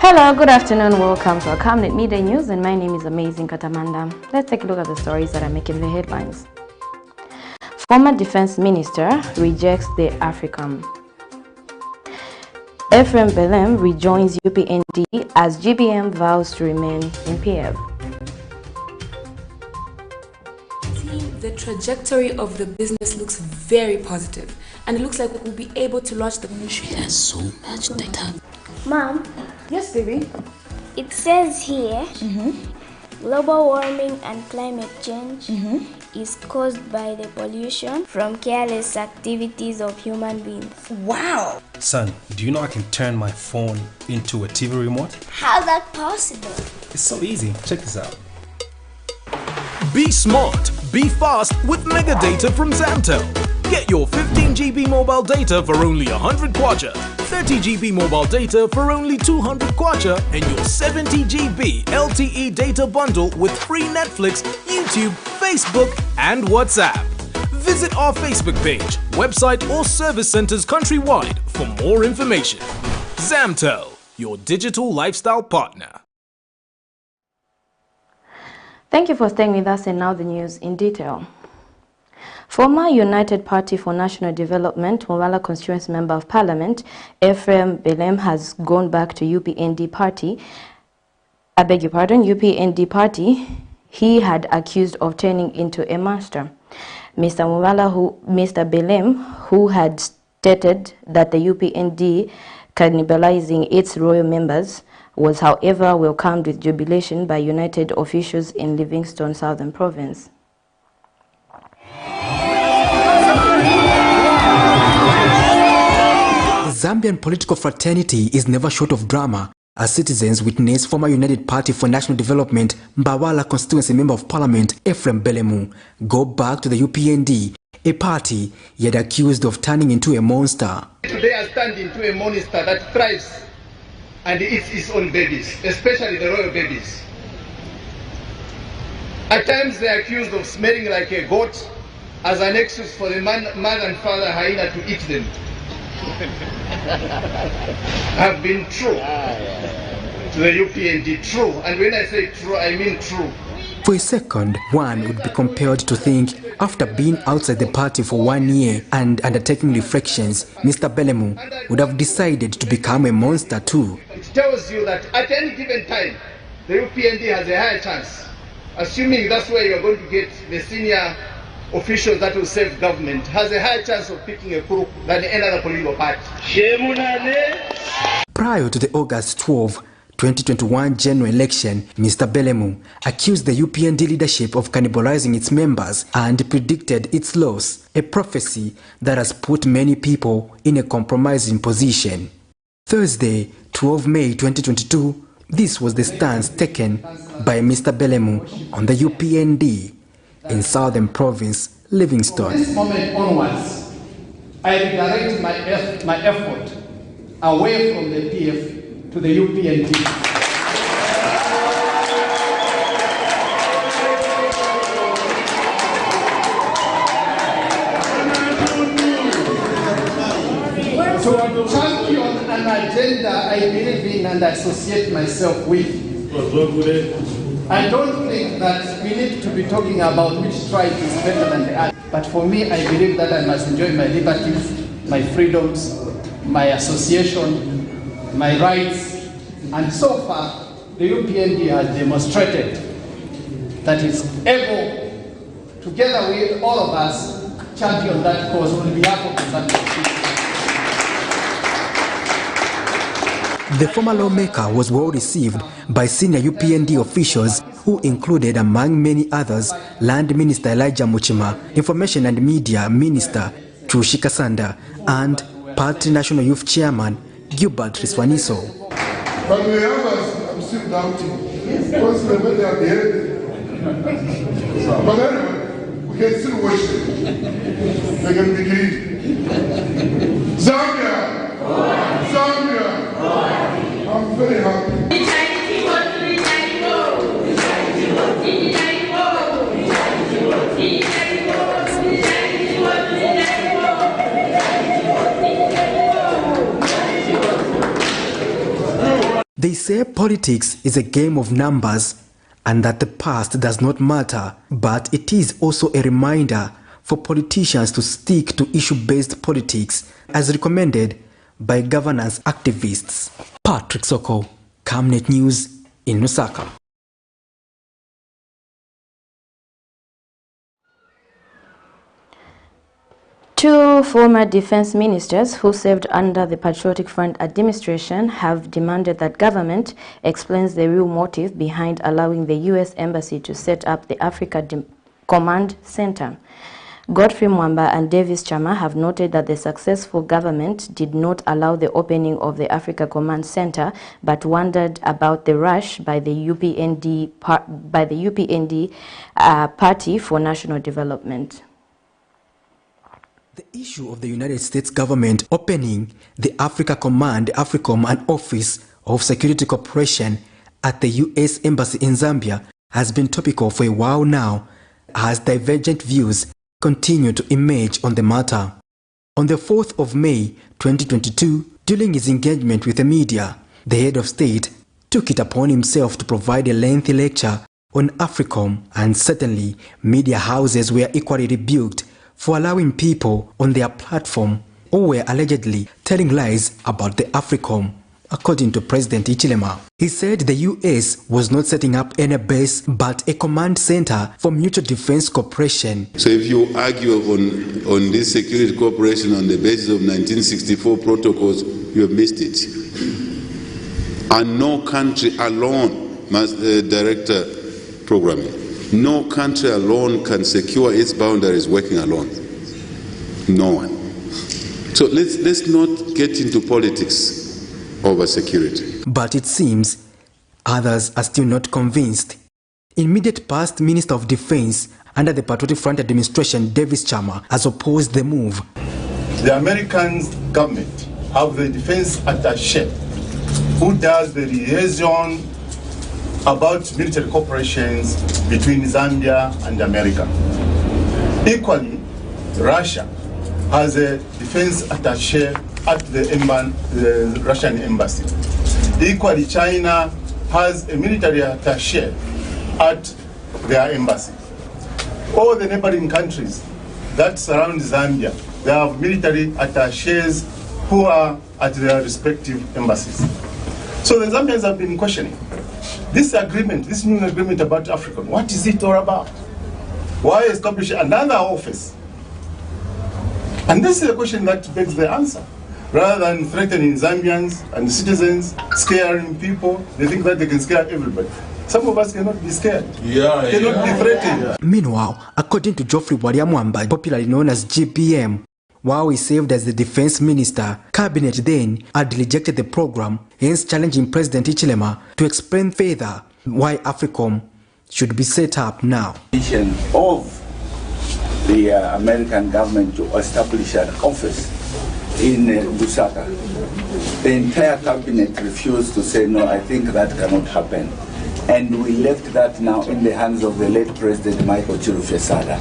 Hello, good afternoon. Welcome to our Camnet Midday News, and my name is Amazing Katamanda. Let's take a look at the stories that are making the headlines. Former Defense Minister rejects the AFRICOM. BELEMU rejoins UPND as GBM vows to remain in PF. The trajectory of the business looks very positive, and it looks like we'll be able to launch the ministry. Has so much data. Mom? Yes, baby? It says here, global warming and climate change is caused by the pollution from careless activities of human beings. Wow! Son, do you know I can turn my phone into a TV remote? How's that possible? It's so easy. Check this out. Be smart, be fast with mega data from Zamtel. Get your 15 GB mobile data for only 100 kwacha, 30 GB mobile data for only 200 kwacha, and your 70 GB LTE data bundle with free Netflix, YouTube, Facebook, and WhatsApp. Visit our Facebook page, website, or service centers countrywide for more information. Zamtel, your digital lifestyle partner. Thank you for staying with us, and now the news in detail. Former United Party for National Development, Mwala Constituency Member of Parliament, BELEMU has gone back to UPND party. I beg your pardon, UPND party he had accused of turning into a monster. Mr. BELEMU, who had stated that the UPND cannibalizing its royal members, was however welcomed with jubilation by United officials in Livingstone, Southern Province. The Zambian political fraternity is never short of drama as citizens witness former United Party for National Development Mbawala Constituency Member of Parliament BELEMU go back to the UPND, a party he had accused of turning into a monster. Today has turned into a monster that thrives and eats its own babies, especially the royal babies. At times they are accused of smelling like a goat as an excuse for the mother and father hyena to eat them. Have been true to the UPND, true, and when I say true, I mean true. For a second, one would be compelled to think, after being outside the party for 1 year and undertaking reflections, Mr. BELEMU would have decided to become a monster too. It tells you that at any given time, the UPND has a higher chance, assuming that's where you're going to get the senior officials that will serve government, has a higher chance of picking a crook than any other political party. Prior to the August 12, 2021 general election, Mr. BELEMU accused the UPND leadership of cannibalizing its members and predicted its loss, a prophecy that has put many people in a compromising position. Thursday, 12 May 2022, this was the stance taken by Mr. BELEMU on the UPND in Southern Province, Livingstone. From this moment onwards, I redirect my effort away from the PF to the UPND. To champion an agenda I believe in and associate myself with. I don't think that we need to be talking about which tribe is better than the other. But for me, I believe that I must enjoy my liberties, my freedoms, my association, my rights. And so far, the UPND has demonstrated that it's able, together with all of us, champion that cause on behalf of the Zambian people. The former lawmaker was well received by senior UPND officials who included, among many others, Land Minister Elijah Muchima, Information and Media Minister Trushika Sanda, and Party National Youth Chairman Gilbert Riswaniso. But the others, I'm still doubting. Because when they are beheaded. But anyway, we can still worship. They can be greedy. Zambia! Zambia! I'm very happy. They say politics is a game of numbers and that the past does not matter, but it is also a reminder for politicians to stick to issue-based politics as recommended by governance activists. Patrick Soko, Camnet News in Lusaka. Two former defense ministers who served under the Patriotic Front administration have demanded that government explains the real motive behind allowing the U.S. Embassy to set up the Africa Command Center. Godfrey Mwamba and Davis Chama have noted that the successful government did not allow the opening of the Africa Command Center, but wondered about the rush by the UPND, Party for National Development. The issue of the United States government opening the Africa Command, AFRICOM, an office of security cooperation at the U.S. Embassy in Zambia has been topical for a while now, as divergent views continue to emerge on the matter. On the 4th of May 2022, during his engagement with the media, the head of state took it upon himself to provide a lengthy lecture on AFRICOM, and certainly media houses were equally rebuked for allowing people on their platform who were allegedly telling lies about the AFRICOM. According to President Hichilema, he said the U.S. was not setting up any base but a command center for mutual defense cooperation. So if you argue on this security cooperation on the basis of 1964 protocols, you have missed it. And no country alone must direct programming. No country alone can secure its boundaries working alone. No one. So let's not get into politics over security. But it seems others are still not convinced. Immediate past Minister of Defense under the Patriotic Front administration, Davis Chama, has opposed the move. The American government have the defense attaché who does the liaison about military cooperations between Zambia and America. Equally, Russia has a defense attaché at the Russian embassy. Equally, China has a military attaché at their embassy. All the neighboring countries that surround Zambia, they have military attachés who are at their respective embassies. So the Zambians have been questioning this agreement, this new agreement about Africa. What is it all about? Why establish another office? And this is a question that begs the answer. Rather than threatening Zambians and citizens, scaring people, they think that they can scare everybody. Some of us cannot be scared. Cannot be threatened. Meanwhile, according to Geoffrey Mwamba, popularly known as GPM, while he served as the defense minister, Cabinet then had rejected the program, hence challenging President Hichilema to explain further why AFRICOM should be set up now. Of the American government to establish an office in Lusaka. The entire cabinet refused to say, no, I think that cannot happen. And we left that now in the hands of the late President Michael Chirufesada.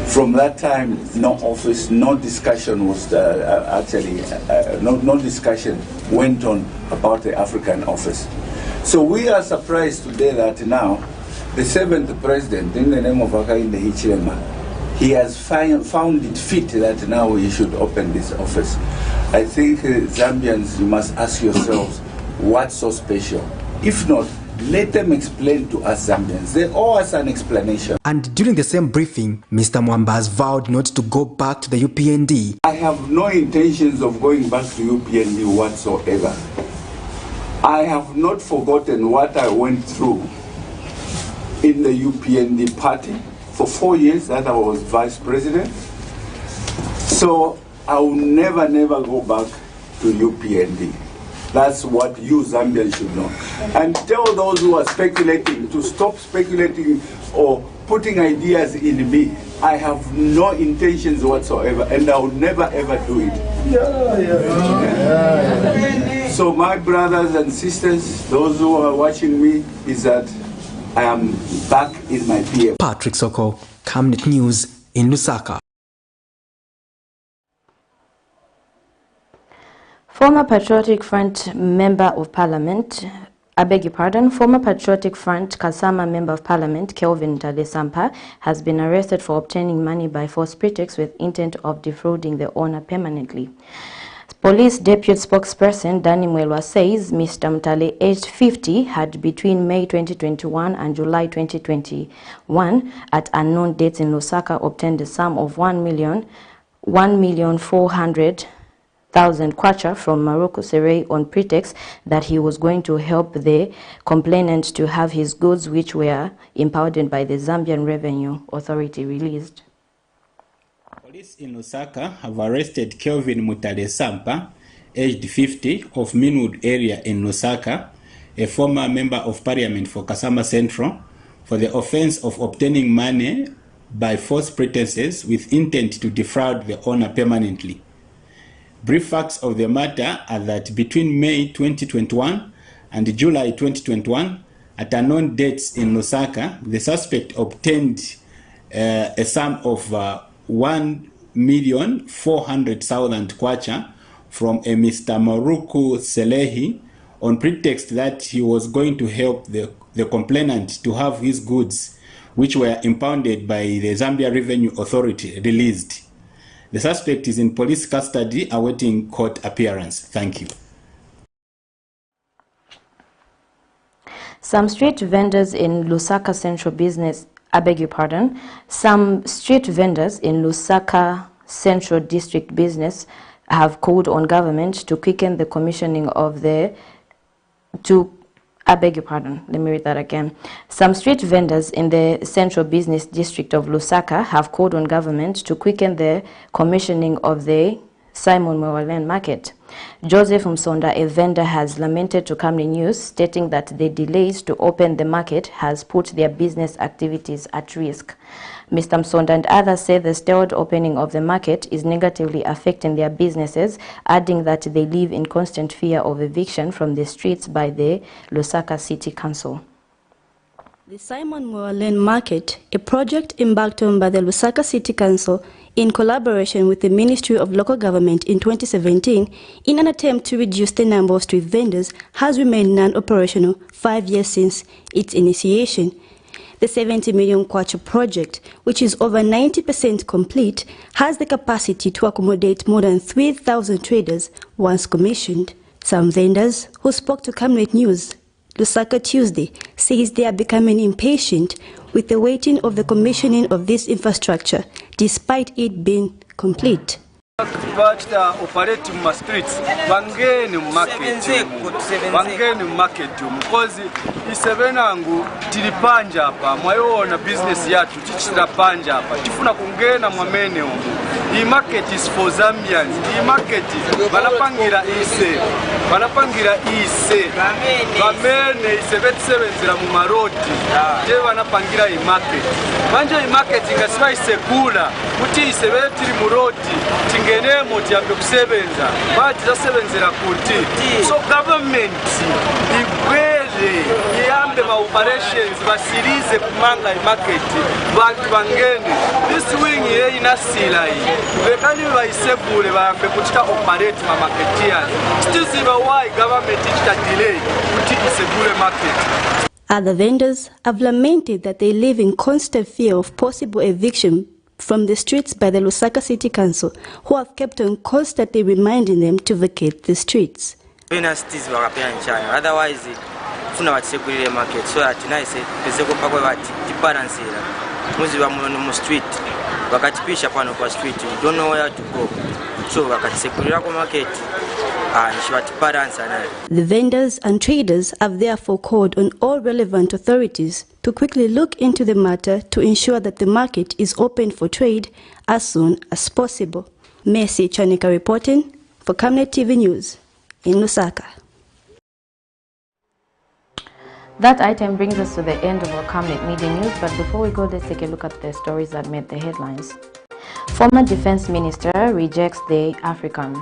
From that time, no office, no discussion was no discussion went on about the African office. So we are surprised today that now the 7th president, in the name of Hakainde Hichilema, he has found it fit that now we should open this office. I think Zambians, you must ask yourselves, what's so special? If not, let them explain to us Zambians. They owe us an explanation. And during the same briefing, Mr. Mwamba has vowed not to go back to the UPND. I have no intentions of going back to UPND whatsoever. I have not forgotten what I went through in the UPND party for 4 years that I was vice president. So I will never go back to UPND. That's what you Zambians should know. And tell those who are speculating to stop speculating or putting ideas in me. I have no intentions whatsoever, and I will never ever do it. So my brothers and sisters, those who are watching me, is that I am back in my PF. Patrick Soko, Camnet News in Lusaka. Former Patriotic Front Member of Parliament, former Patriotic Front Kasama Member of Parliament, Kelvin Mutale has been arrested for obtaining money by false pretext with intent of defrauding the owner permanently. Police Deputy Spokesperson Danny Mwelwa says Mr. Mutale, aged 50, had between May 2021 and July 2021 at unknown dates in Lusaka obtained a sum of 1,400,000 kwacha from Maroko Serai on pretext that he was going to help the complainant to have his goods, which were impounded by the Zambian Revenue Authority, released. Police in Lusaka have arrested Kelvin Mutale Sampa, aged 50, of Minwood area in Lusaka, a former Member of Parliament for Kasama Central, for the offence of obtaining money by false pretenses with intent to defraud the owner permanently. Brief facts of the matter are that between May 2021 and July 2021, at unknown dates in Lusaka, the suspect obtained a sum of 1,400,000 kwacha from a Mr. Maruku Selehi on pretext that he was going to help the complainant to have his goods, which were impounded by the Zambia Revenue Authority, released. The suspect is in police custody awaiting court appearance. Thank you. Some street vendors in Lusaka Central Business, some street vendors in Lusaka Central District Business have called on government to quicken the commissioning of the Some street vendors in the Central Business District of Lusaka have called on government to quicken the commissioning of the Simon Mwewalen market. Joseph Msonda, a vendor, has lamented to Camnet News, stating that the delays to open the market has put their business activities at risk. Mr. Msonda and others say the stalled opening of the market is negatively affecting their businesses, adding that they live in constant fear of eviction from the streets by the Lusaka City Council. The Simon Mwewalen Market, a project embarked on by the Lusaka City Council in collaboration with the Ministry of Local Government in 2017 in an attempt to reduce the number of street vendors, has remained non-operational 5 years since its initiation. The 70 million kwacha project, which is over 90% complete, has the capacity to accommodate more than 3,000 traders once commissioned. Some vendors who spoke to Camnet News Lusaka Tuesday says they are becoming impatient with the waiting of the commissioning of this infrastructure, despite it being complete. Operate in my streets, bangeni market because isebenangu tilipanja hapa mwayoona business yatu tichira panja hapa tifuna kungena mwamene umu. The market is for Zambians. The market banapangira ise bamene isebetsebenzera mu maroti je banapangira i market manje i market ngasiba isekula kuti isebetiri mu roti tingenemo tiambe kusebenza bati zasebenzera kuti so government igwele iambe ma operations basirize kumanga i market bantu bangene this wing ye inasila hii bekani baisebule baambe kuchita operate ma marketiers still why government is delay kuti isebule market. Other vendors have lamented that they live in constant fear of possible eviction from the streets by the Lusaka City Council, who have kept on constantly reminding them to vacate the streets. Otherwise, funa batisegurire market so that nice pese ko pakwe bati dibalancera muzi ba mu street bakatipisha pano kwa street you don't know where to go so bakatisegurira ko market. The vendors and traders have therefore called on all relevant authorities to quickly look into the matter to ensure that the market is open for trade as soon as possible. Mercy Chanika reporting for Camnet TV News in Lusaka. That item brings us to the end of our Camnet Media News, but before we go, let's take a look at the stories that made the headlines. Former Defense Minister rejects the AFRICOM.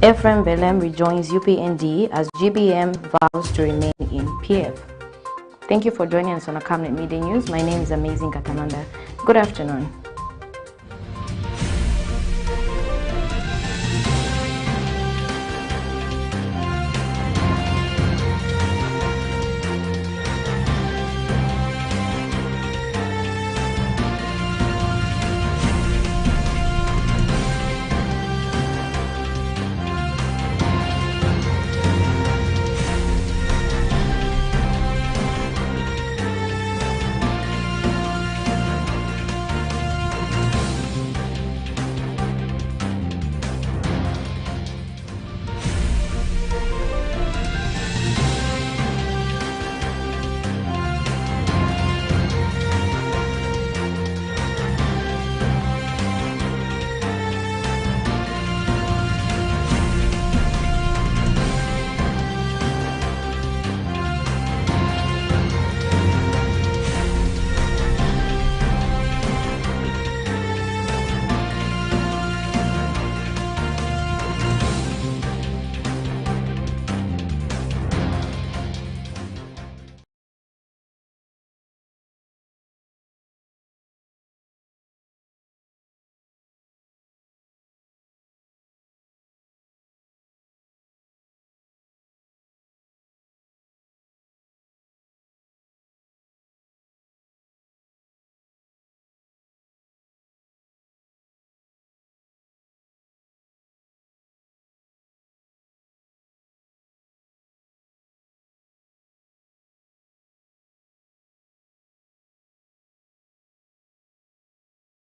EPHRAIM BELEMU rejoins UPND as GBM vows to remain in PF. Thank you for joining us on a Camnet Midday News. My name is Amazing Katamanda. Good afternoon.